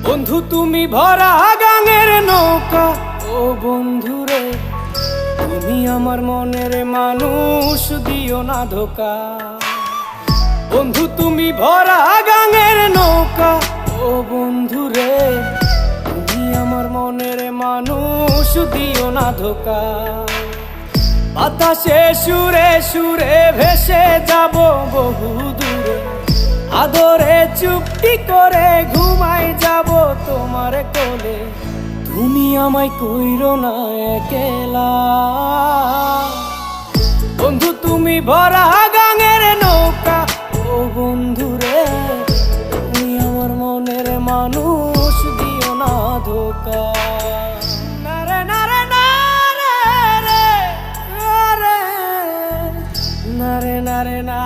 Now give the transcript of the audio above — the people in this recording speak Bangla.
বন্ধু তুমি ভরা গাঙের নৌকা, ও বন্ধু রে তুমি আমার মনের মানুষ, দিও না ধোকা। বন্ধু তুমি ভরা গাঙের নৌকা, ও বন্ধু রে তুমি আমার মনের মানুষ, দিও না ধোকা। বাতাসে সুরে সুরে ভেসে যাব বহু দূরে, আদরে চুপটি করে ঘুমাই যাব তোমার কোলে। তুমি আমায় কইরো না একলা, বন্ধু তুমি ভরা গাঙের নৌকা, ও বন্ধু রে তুমি আমার মনের মানুষ, দিও না ধোকা। নারে নারে নারে রে, নারে নারে না